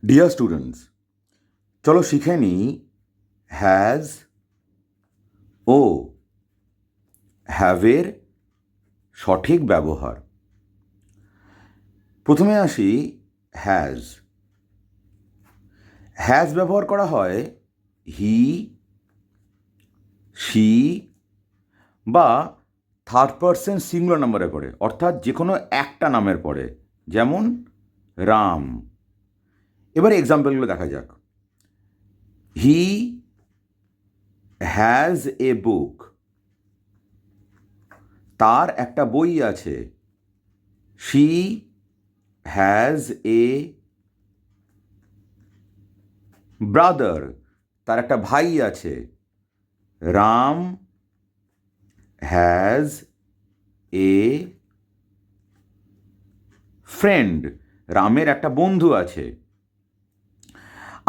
Dear students, চলো শিখে নিই হ্যাজ ও হ্যাভের সঠিক ব্যবহার। প্রথমে আসি হ্যাজ। হ্যাজ ব্যবহার করা হয় হি, শি বা থার্ড পারসন সিঙ্গুলার নাম্বারে পড়ে, অর্থাৎ যে কোনো একটা নামের পরে, যেমন রাম। এবারে এক্সাম্পলগুলো দেখা যাক। হি হ্যাজ এ বুক, তার একটা বই আছে। শি হ্যাজ এ ব্রাদার, তার একটা ভাই আছে। রাম হ্যাজ এ ফ্রেন্ড, রামের একটা বন্ধু আছে।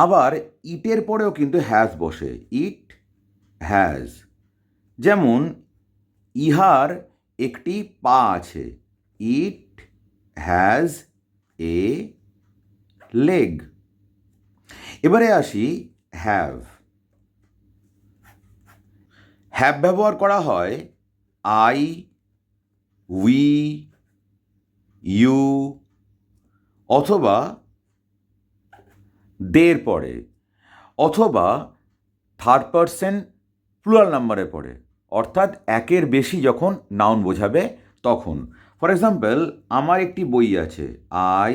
আবার ইটের পরেও কিন্তু হ্যাজ বসে, ইট হ্যাজ। যেমন ইহার একটি পা আছে, ইট হ্যাজ এ লেগ। এবারে আসি হ্যাভ। হ্যাভ ব্যবহার করা হয় আই, উই, ইউ অথবা দের পরে, অথবা থার্ড পারসন প্লুরাল নাম্বারে পড়ে, অর্থাৎ একের বেশি যখন নাউন বোঝাবে তখন। ফর এক্সাম্পল, আমার একটি বই আছে, আই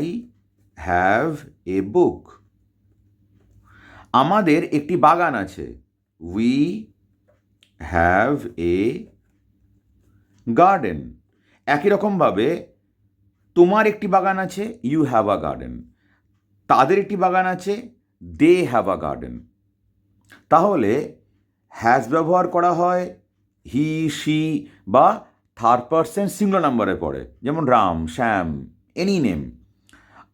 হ্যাভ এ বুক। আমাদের একটি বাগান আছে, উই হ্যাভ এ গার্ডেন। একই রকমভাবে তোমার একটি বাগান আছে, ইউ হ্যাভ আ গার্ডেন। তাদের একটি বাগান আছে, দে হ্যাভ আ গার্ডেন। তাহলে হ্যাজ ব্যবহার করা হয় হি, শি বা থার্ড পারসন সিঙ্গুলার নাম্বারে পড়ে, যেমন রাম, শ্যাম, এনি নেম।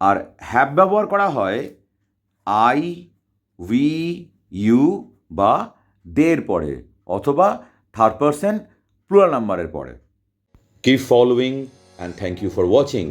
আর হ্যাভ ব্যবহার করা হয় আই, উই, ইউ বা দের পরে, অথবা থার্ড পারসন প্লুরাল নাম্বারের পরে। Keep following and thank you for watching.